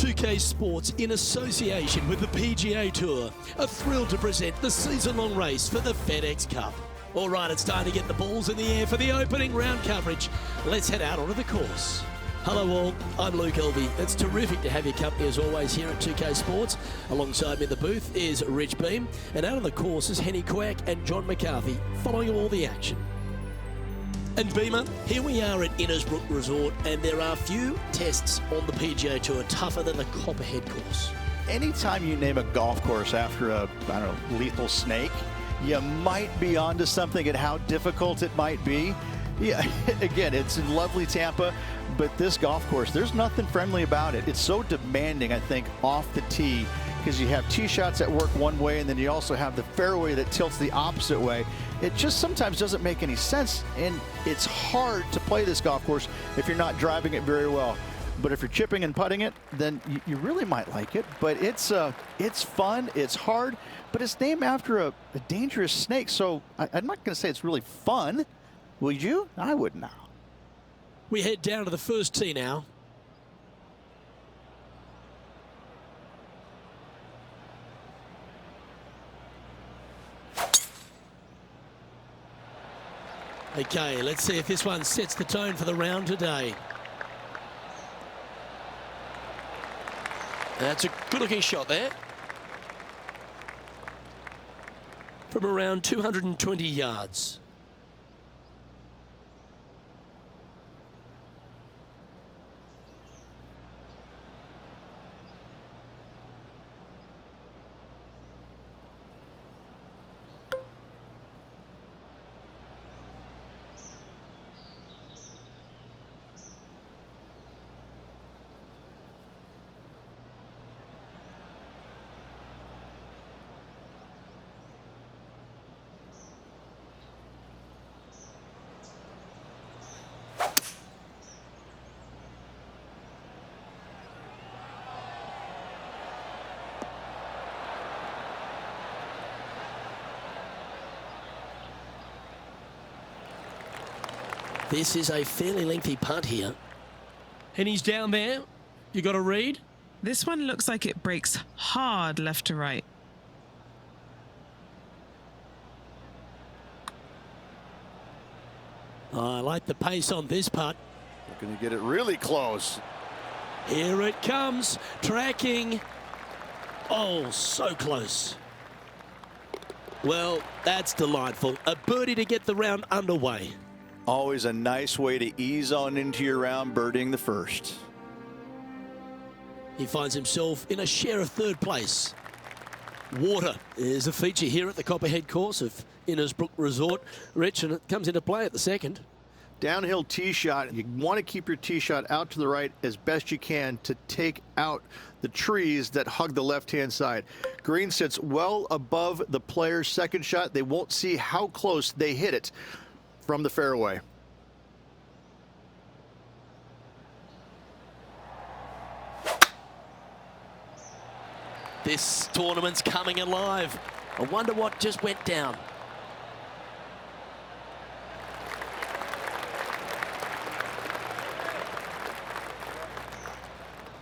2K Sports, in association with the PGA Tour, are thrilled to present the season-long race for the FedEx Cup. All right, it's time to get the balls in the air for the opening round coverage. Let's head out onto the course. Hello all, I'm Luke Elvey. It's terrific to have your company as always here at 2K Sports. Alongside me in the booth is Rich Beam, and out on the course is Henny Quack and John McCarthy, following all the action. And Beamer, here we are at Innisbrook Resort, and there are few tests on the PGA Tour tougher than the Copperhead course. Anytime you name a golf course after a, lethal snake, you might be onto something at how difficult it might be. Yeah, again, it's in lovely Tampa, but this golf course, there's nothing friendly about it. It's so demanding, I think, off the tee, because you have tee shots that work one way, and then you also have the fairway that tilts the opposite way. It just sometimes doesn't make any sense, and it's hard to play this golf course if you're not driving it very well. But if you're chipping and putting it, then you really might like it. But it's fun, it's hard, but it's named after a dangerous snake, so I'm not going to say it's really fun. Would you? I wouldn't now. We head down to the first tee now. Okay, let's see if this one sets the tone for the round today. That's a good-looking shot there. From around 220 yards. This is a fairly lengthy putt here. And he's down there. You got a read? This one looks like it breaks hard left to right. I like the pace on this putt. We're going to get it really close. Here it comes, tracking. Oh, so close. Well, that's delightful. A birdie to get the round underway. Always a nice way to ease on into your round, birdieing the first. He finds himself in a share of third place. Water is a feature here at the Copperhead course of Innisbrook Resort, Rich, and it comes into play at the second. Downhill tee shot. You want to keep your tee shot out to the right as best you can to take out the trees that hug the left-hand side. Green sits well above the player's second shot. They won't see how close they hit it from the fairway. This tournament's coming alive. I wonder what just went down.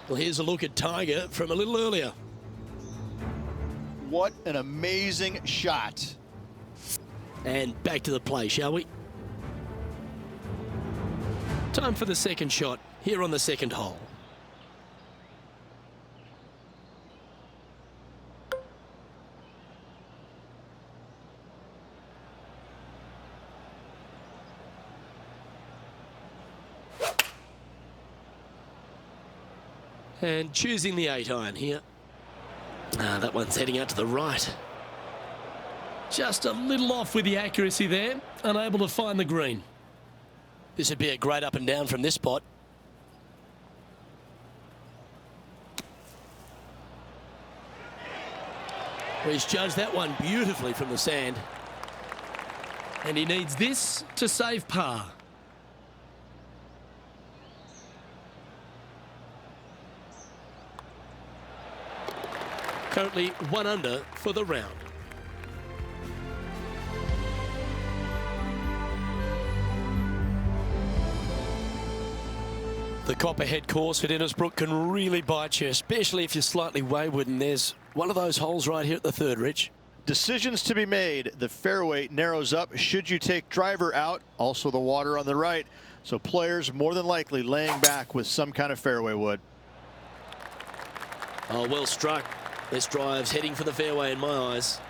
Well, here's a look at Tiger from a little earlier. What an amazing shot. And back to the play, shall we? Time for the second shot here on the second hole. And choosing the 8-iron here. That one's heading out to the right. Just a little off with the accuracy there, unable to find the green. This would be a great up and down from this spot. Well, he's judged that one beautifully from the sand. And he needs this to save par. Currently 1 under for the round. The Copperhead course at Innisbrook can really bite you, especially if you're slightly wayward, and there's one of those holes right here at the third, Rich. Decisions to be made. The fairway narrows up. Should you take driver out? Also the water on the right. So players more than likely laying back with some kind of fairway wood. Oh, well struck. This drive's heading for the fairway in my eyes.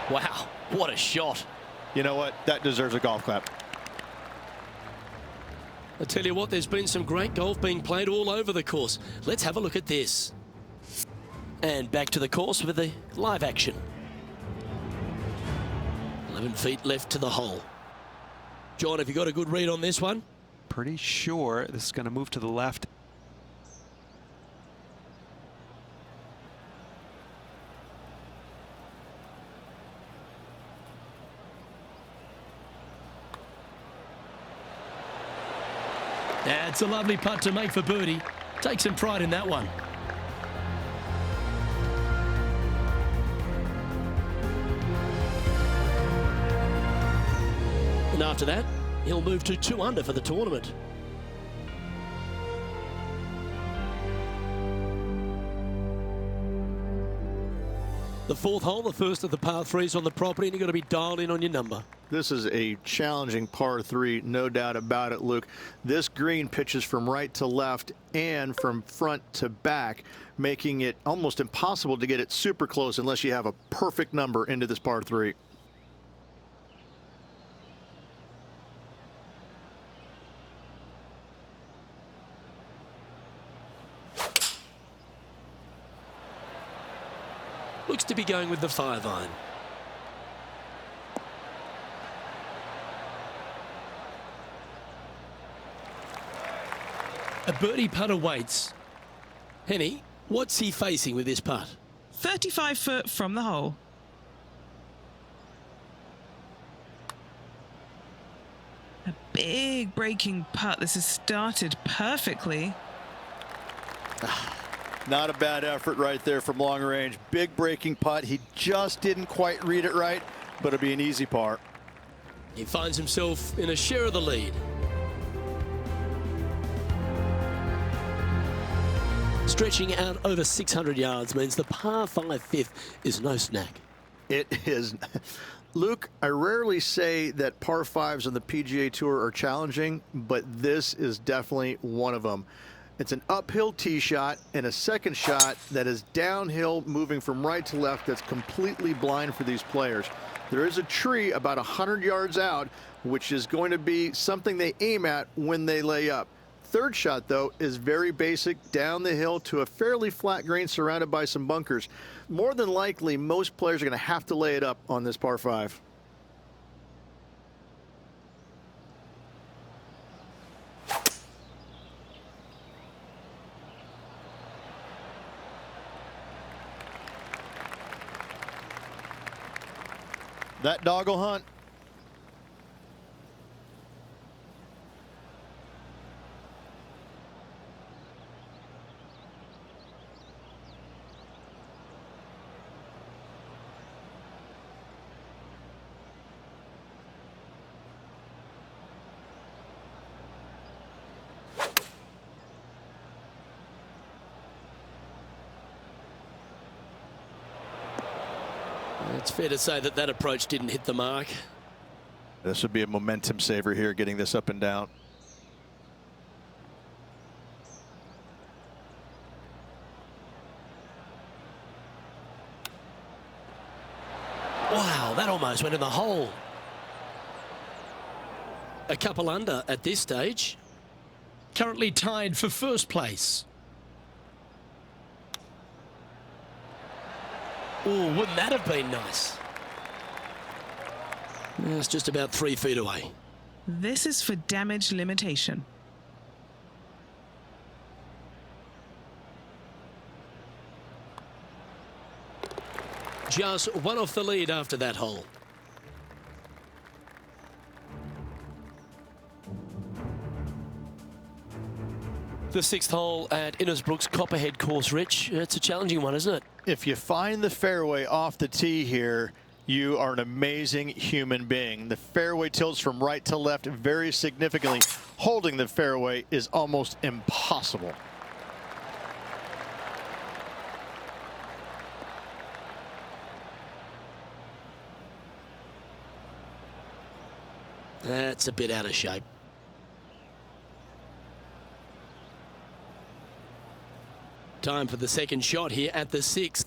Wow, what a shot. You know what? That deserves a golf clap. I tell you what, there's been some great golf being played all over the course. Let's have a look at this. And back to the course with the live action. 11 feet left to the hole. John, have you got a good read on this one? Pretty sure this is going to move to the left. That's a lovely putt to make for birdie. Take some pride in that one. And after that, he'll move to 2 under for the tournament. The fourth hole, the first of the par threes on the property, and you've got to be dialed in on your number. This is a challenging par 3, no doubt about it, Luke. This green pitches from right to left and from front to back, making it almost impossible to get it super close unless you have a perfect number into this par 3. Looks to be going with the 5-iron. A birdie putt awaits. Henny, what's he facing with this putt? 35 foot from the hole. A big breaking putt. This has started perfectly. Not a bad effort right there from long range. Big breaking putt. He just didn't quite read it right, but it'll be an easy par. He finds himself in a share of the lead. Stretching out over 600 yards means the par 5 fifth is no snack. It is. Luke, I rarely say that par 5s on the PGA Tour are challenging, but this is definitely one of them. It's an uphill tee shot and a second shot that is downhill, moving from right to left. That's completely blind for these players. There is a tree about 100 yards out, which is going to be something they aim at when they lay up. Third shot, though, is very basic, down the hill to a fairly flat green surrounded by some bunkers. More than likely, most players are going to have to lay it up on this par 5. That dog will hunt. It's fair to say that that approach didn't hit the mark. This would be a momentum saver here, getting this up and down. Wow, that almost went in the hole. A couple under at this stage. Currently tied for first place. Oh, wouldn't that have been nice? It's just about 3 feet away. This is for damage limitation. Just one off the lead after that hole. The 6th hole at Innisbrook's Copperhead course, Rich. It's a challenging one, isn't it? If you find the fairway off the tee here, you are an amazing human being. The fairway tilts from right to left very significantly. Holding the fairway is almost impossible. That's a bit out of shape. Time for the second shot here at the 6th.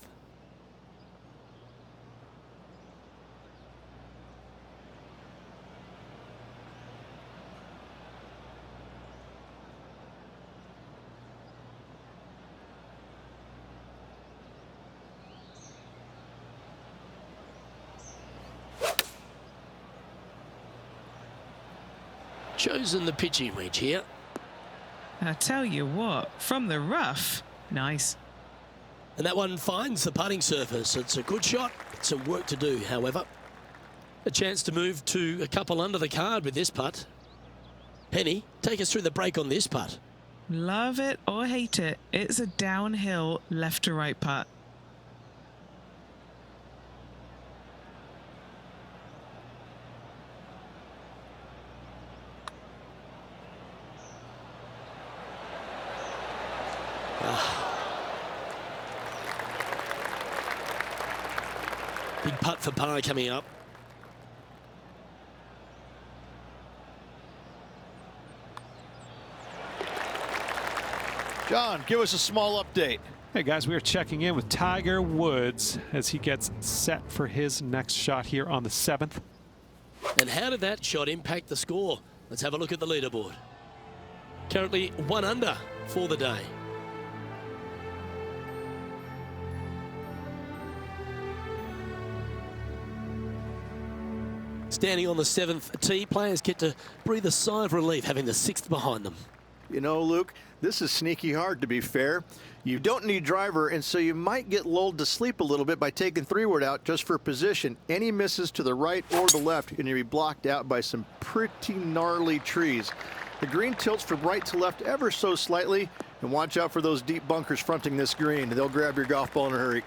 Chosen the pitching wedge here. I tell you what, from the rough, nice. And that one finds the putting surface. It's a good shot. Some work to do, however. A chance to move to a couple under the card with this putt. Penny, take us through the break on this putt. Love it or hate it, it's a downhill left to right putt. Big putt for par coming up. John, give us a small update. Hey guys, we are checking in with Tiger Woods as he gets set for his next shot here on the 7th. And how did that shot impact the score? Let's have a look at the leaderboard. Currently 1 under for the day. Standing on the 7th tee, players get to breathe a sigh of relief having the 6th behind them. You know, Luke, this is sneaky hard, to be fair. You don't need driver, and so you might get lulled to sleep a little bit by taking 3-wood out just for position. Any misses to the right or the left, and you'll be blocked out by some pretty gnarly trees. The green tilts from right to left ever so slightly, and watch out for those deep bunkers fronting this green. They'll grab your golf ball in a hurry.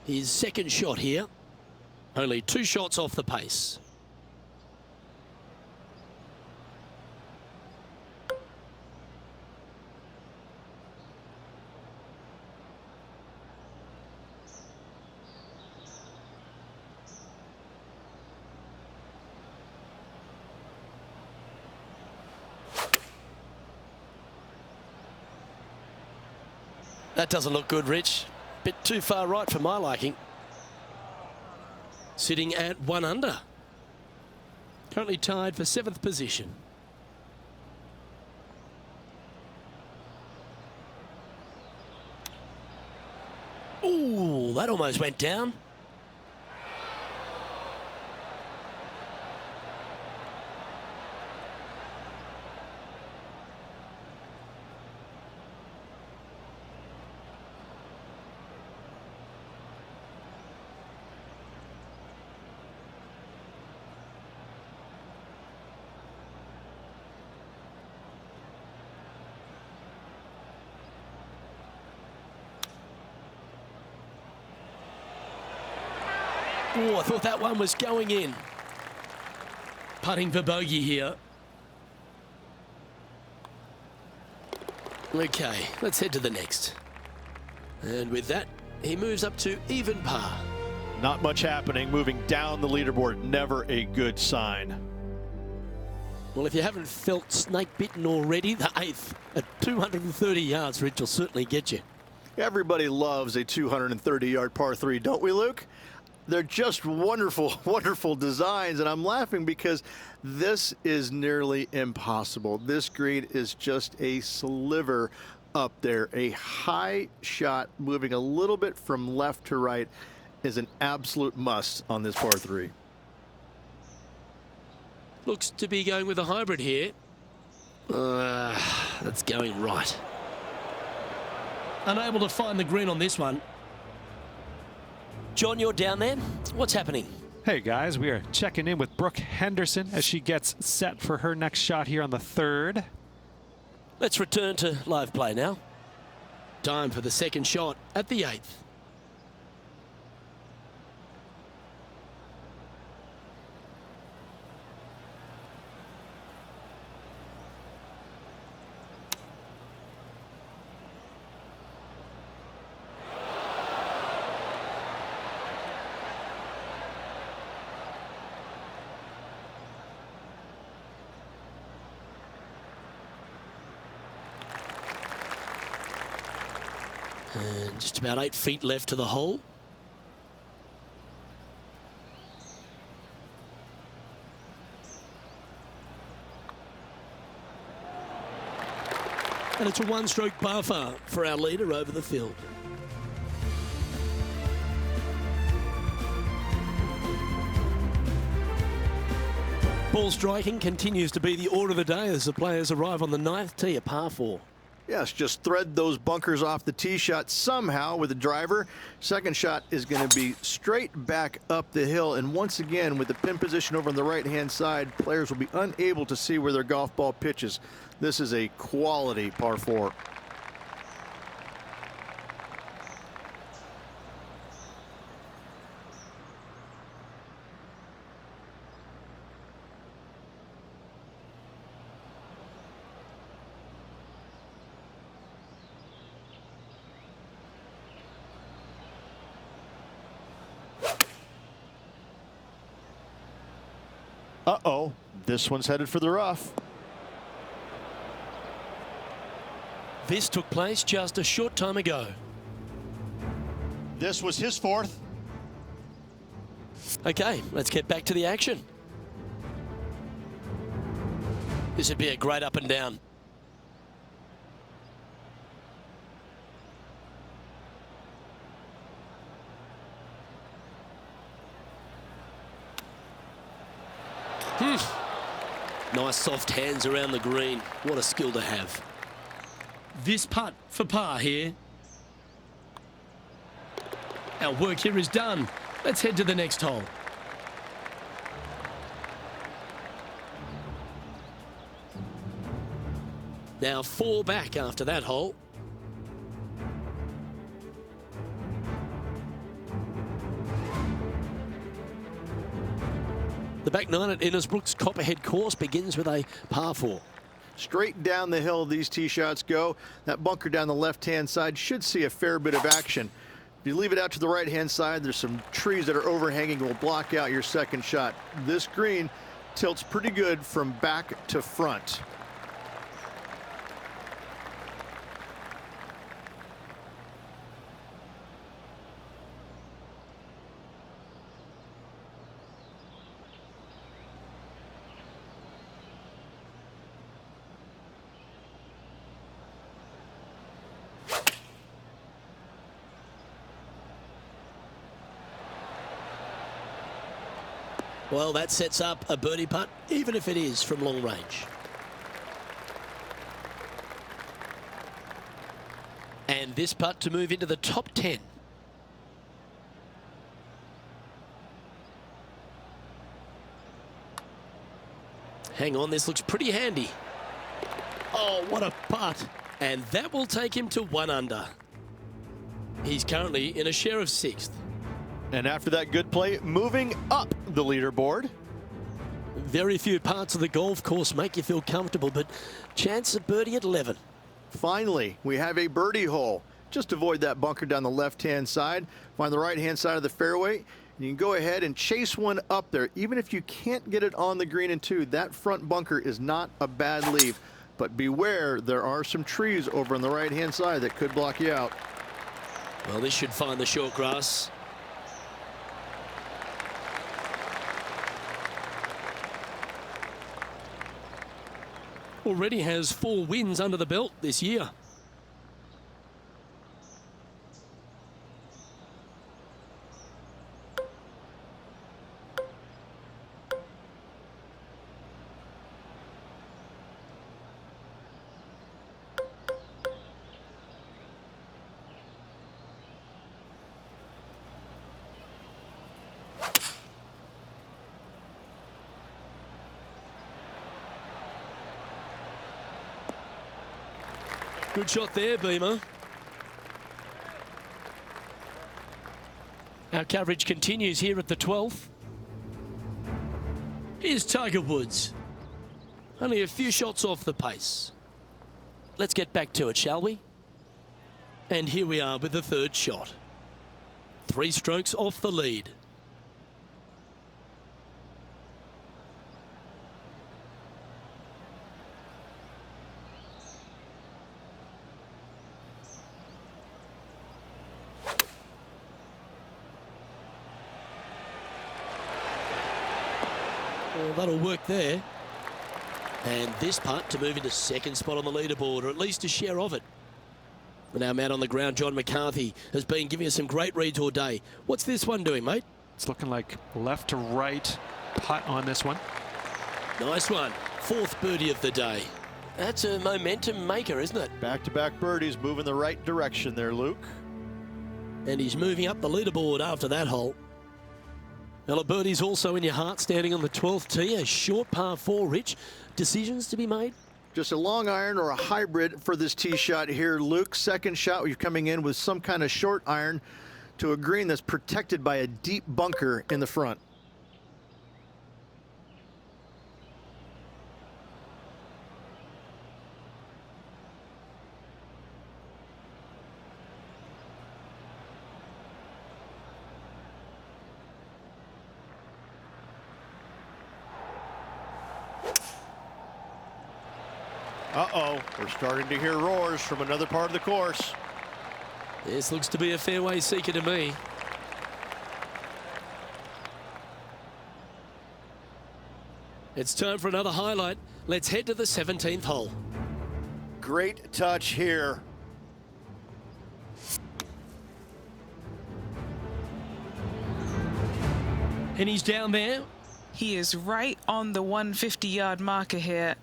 His second shot here. Only 2 shots off the pace. That doesn't look good, Rich. Bit too far right for my liking. Sitting at 1 under. Currently tied for 7th position. Ooh, that almost went down. Oh, I thought that one was going in. Putting for bogey here. Okay, let's head to the next. And with that, he moves up to even par. Not much happening, moving down the leaderboard. Never a good sign. Well, if you haven't felt snake bitten already, the 8th at 230 yards, Rich, will certainly get you. Everybody loves a 230-yard par 3, don't we, Luke? They're just wonderful, wonderful designs, and I'm laughing because this is nearly impossible. This green is just a sliver up there, a high shot moving a little bit from left to right. is an absolute must on this par 3. Looks to be going with a hybrid here. That's going right. Unable to find the green on this one. John, you're down there. What's happening? Hey guys, we are checking in with Brooke Henderson as she gets set for her next shot here on the 3rd. Let's return to live play now. Time for the second shot at the 8th. And just about 8 feet left to the hole. And it's a one-stroke par for our leader over the field. Ball striking continues to be the order of the day as the players arrive on the 9th tee, a par 4. Yes, just thread those bunkers off the tee shot somehow with the driver. Second shot is going to be straight back up the hill. And once again, with the pin position over on the right-hand side, players will be unable to see where their golf ball pitches. This is a quality par 4. Uh-oh, this one's headed for the rough. This took place just a short time ago. This was his 4th. Okay, let's get back to the action. This would be a great up and down. Nice soft hands around the green. What a skill to have. This putt for par here. Our work here is done. Let's head to the next hole. Now 4 back after that hole. The back 9 at Innisbrook's Copperhead course begins with a par 4. Straight down the hill these tee shots go. That bunker down the left-hand side should see a fair bit of action. If you leave it out to the right-hand side, there's some trees that are overhanging will block out your second shot. This green tilts pretty good from back to front. Well, that sets up a birdie putt, even if it is from long range. And this putt to move into the top 10. Hang on, this looks pretty handy. Oh, what a putt. And that will take him to 1 under. He's currently in a share of 6th. And after that good play, moving up the leaderboard. Very few parts of the golf course make you feel comfortable, but chance of birdie at 11. Finally, we have a birdie hole. Just avoid that bunker down the left-hand side. Find the right-hand side of the fairway. And you can go ahead and chase one up there. Even if you can't get it on the green in 2, that front bunker is not a bad leave. But beware, there are some trees over on the right-hand side that could block you out. Well, this should find the short grass. Already has 4 wins under the belt this year. Good shot there, Beamer. Our coverage continues here at the 12th. Here's Tiger Woods. Only a few shots off the pace. Let's get back to it, shall we? And here we are with the third shot. 3 strokes off the lead. Well, that'll work there. And this putt to move into second spot on the leaderboard, or at least a share of it. And our man on the ground, John McCarthy, has been giving us some great reads all day. What's this one doing, mate? It's looking like left to right putt on this one. Nice one. 4th birdie of the day. That's a momentum maker, isn't it? Back-to-back birdies, moving the right direction there, Luke. And he's moving up the leaderboard after that hole. Well, a birdie's also in your heart, standing on the 12th tee. A short par 4, Rich. Decisions to be made? Just a long iron or a hybrid for this tee shot here, Luke. Second shot, you're coming in with some kind of short iron to a green that's protected by a deep bunker in the front. Uh-oh, we're starting to hear roars from another part of the course. This looks to be a fairway seeker to me. It's time for another highlight. Let's head to the 17th hole. Great touch here. And he's down there. He is right on the 150-yard marker here.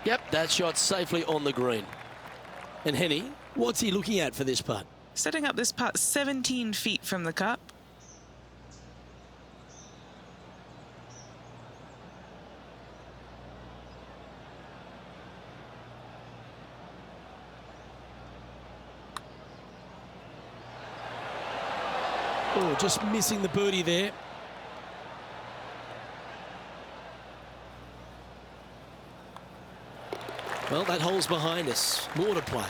Yep, that shot safely on the green. And Henny, what's he looking at for this putt? Setting up this putt 17 feet from the cup. Oh, just missing the birdie there. Well, that hole's behind us. More to play.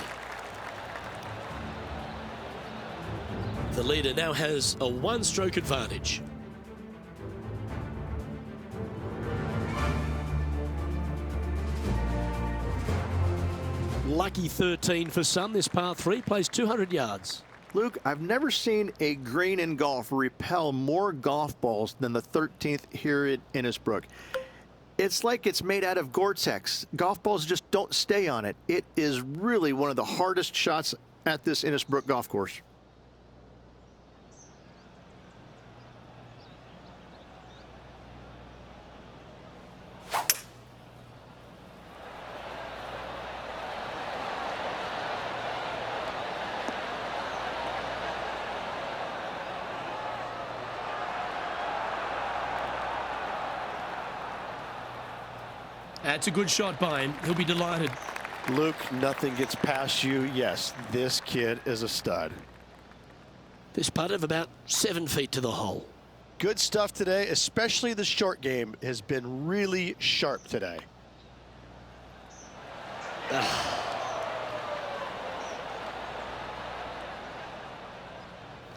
The leader now has a 1-stroke advantage. Lucky 13 for some. This par 3 plays 200 yards. Luke, I've never seen a green in golf repel more golf balls than the 13th here at Innisbrook. It's like it's made out of Gore-Tex. Golf balls just don't stay on it. It is really one of the hardest shots at this Innisbrook golf course. That's a good shot by him. He'll be delighted. Luke, nothing gets past you. Yes, this kid is a stud. This putt of about 7 feet to the hole. Good stuff today, especially the short game has been really sharp today.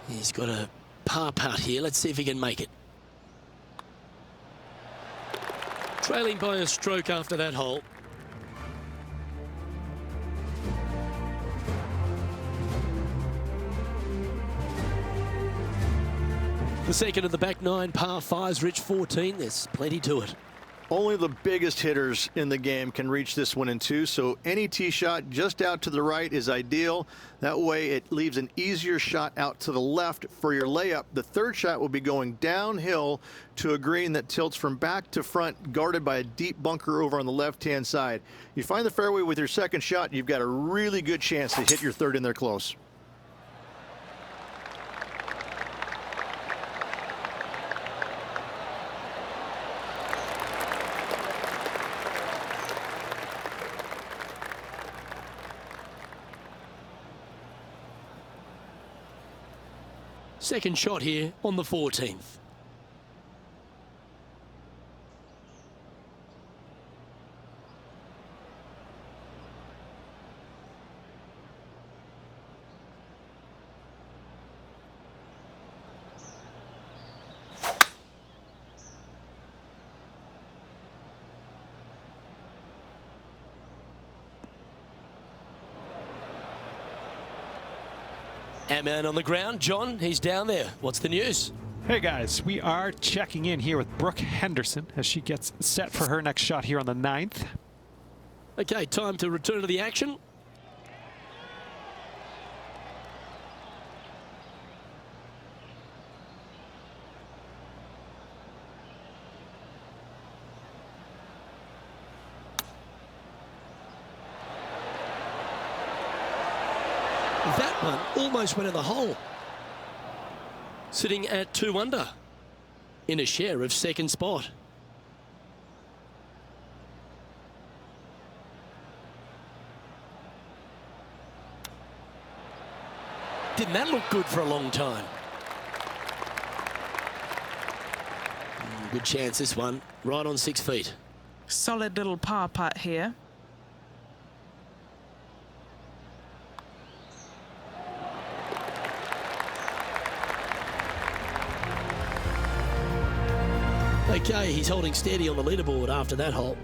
He's got a par putt here. Let's see if he can make it. Trailing by a stroke after that hole. The second of the back 9 par 5s, Rich 14. There's plenty to it. Only the biggest hitters in the game can reach this one in two, so any tee shot just out to the right is ideal. That way it leaves an easier shot out to the left for your layup. The third shot will be going downhill to a green that tilts from back to front, guarded by a deep bunker over on the left-hand side. You find the fairway with your second shot, you've got a really good chance to hit your third in there close. Second shot here on the 14th. Our man on the ground, John, he's down there. What's the news? Hey guys, we are checking in here with Brooke Henderson as she gets set for her next shot here on the 9th. Okay, time to return to the action. That one almost went in the hole. Sitting at 2 under in a share of second spot. Didn't that look good for a long time? Good chance this one, right on 6 feet. Solid little par putt here. Okay, he's holding steady on the leaderboard after that hole.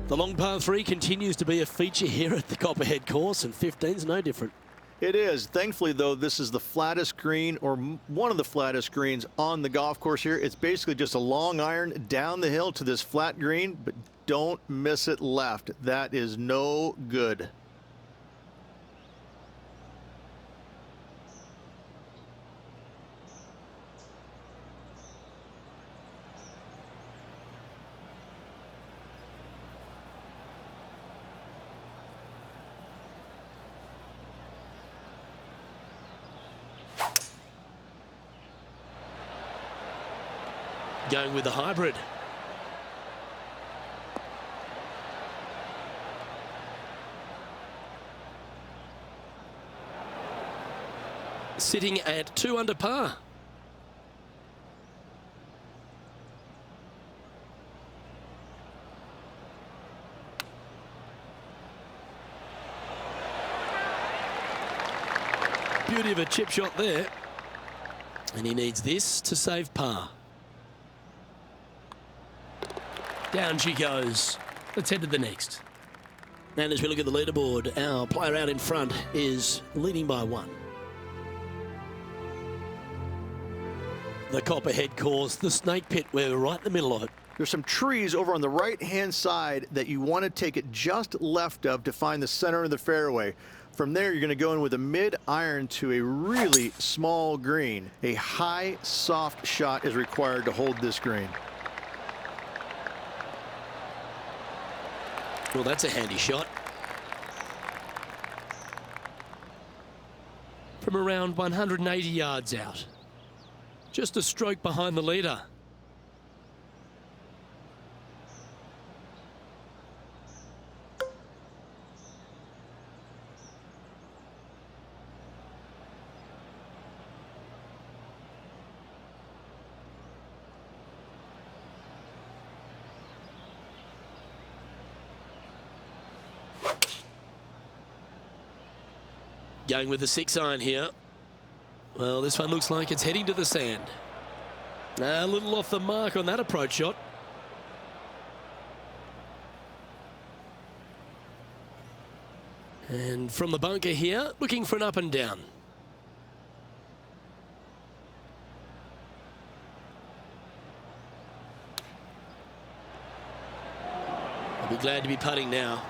The long par 3 continues to be a feature here at the Copperhead course, and 15's no different. It is. Thankfully, though, this is the flattest green, or one of the flattest greens on the golf course here. It's basically just a long iron down the hill to this flat green, but don't miss it left. That is no good. Going with the hybrid. Sitting at 2 under par. Beauty of a chip shot there. And he needs this to save par. Down she goes. Let's head to the next. And as we look at the leaderboard, our player out in front is leading by 1. The Copperhead course, the snake pit, we're right in the middle of it. There's some trees over on the right-hand side that you want to take it just left of to find the center of the fairway. From there, you're going to go in with a mid-iron to a really small green. A high, soft shot is required to hold this green. Well, that's a handy shot. From around 180 yards out. Just a stroke behind the leader. Going with the 6-iron here. Well, this one looks like it's heading to the sand. A little off the mark on that approach shot. And from the bunker here, looking for an up and down. Be glad to be putting now.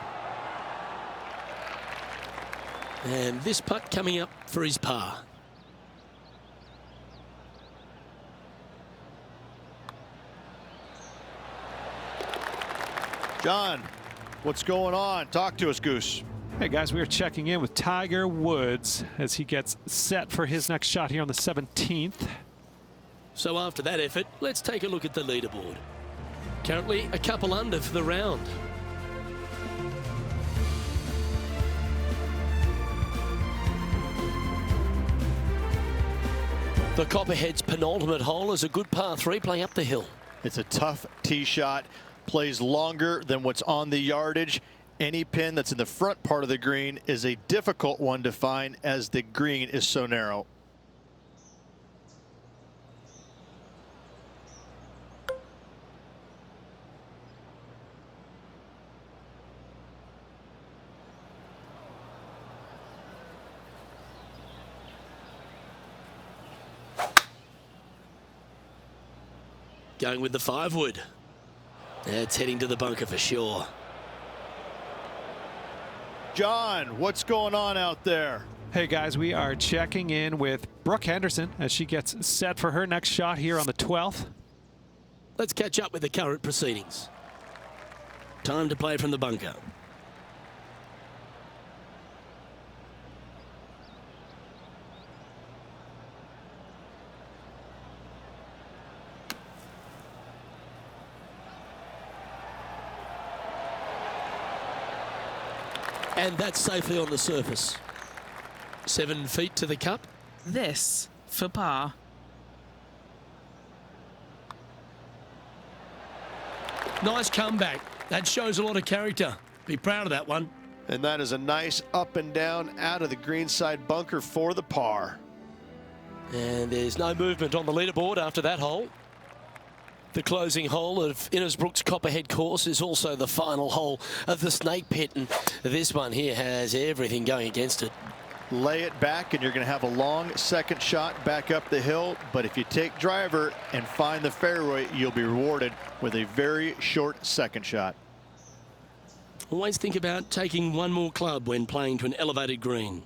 And this putt coming up for his par. John, what's going on? Talk to us, Goose. Hey guys, we are checking in with Tiger Woods as he gets set for his next shot here on the 17th. So after that effort, let's take a look at the leaderboard. Currently a couple under for the round. The Copperhead's penultimate hole is a good par 3 playing up the hill. It's a tough tee shot, plays longer than what's on the yardage. Any pin that's in the front part of the green is a difficult one to find as the green is so narrow. Going with the 5-wood. It's heading to the bunker for sure. John, what's going on out there? Hey guys, we are checking in with Brooke Henderson as she gets set for her next shot here on the 12th. Let's catch up with the current proceedings. Time to play from the bunker. And that's safely on the surface. 7 feet to the cup. This for par. Nice comeback. That shows a lot of character. Be proud of that one. And that is a nice up and down out of the greenside bunker for the par. And there's no movement on the leaderboard after that hole. The closing hole of Innisbrook's Copperhead course is also the final hole of the Snake Pit, and this one here has everything going against it. Lay it back and you're going to have a long second shot back up the hill, but if you take driver and find the fairway, you'll be rewarded with a very short second shot. Always think about taking one more club when playing to an elevated green.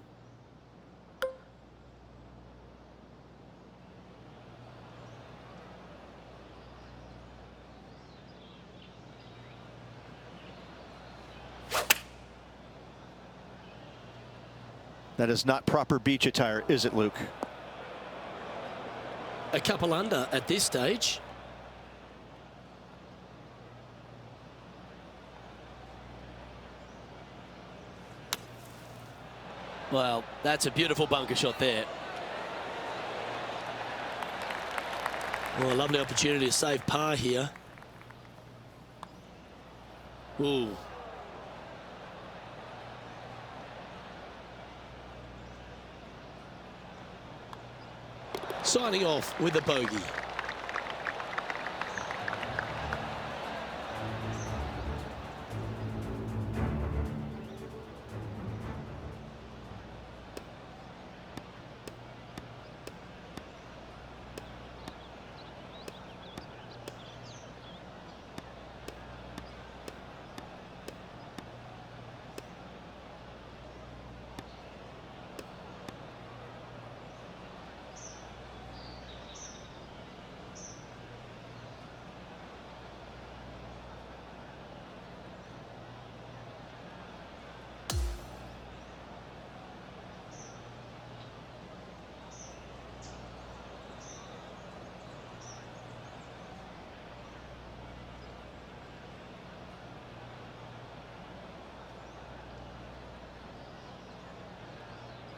That is not proper beach attire, is it, Luke? A couple under at this stage. Well, that's a beautiful bunker shot there. Well, a lovely opportunity to save par here. Ooh. Signing off with a bogey.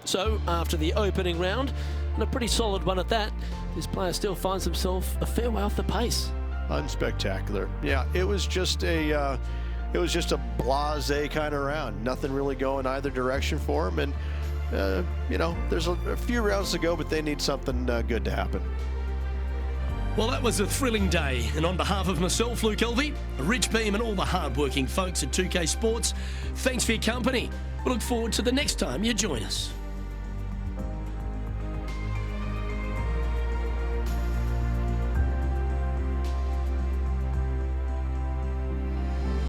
So, after the opening round, and a pretty solid one at that, this player still finds himself a fair way off the pace. Unspectacular. Yeah, it was just a blasé kind of round. Nothing really going either direction for him, and you know, there's a few rounds to go, but they need something good to happen. Well, that was a thrilling day, and on behalf of myself, Luke Elvey, Rich Beam, and all the hard-working folks at 2K Sports, thanks for your company. We look forward to the next time you join us.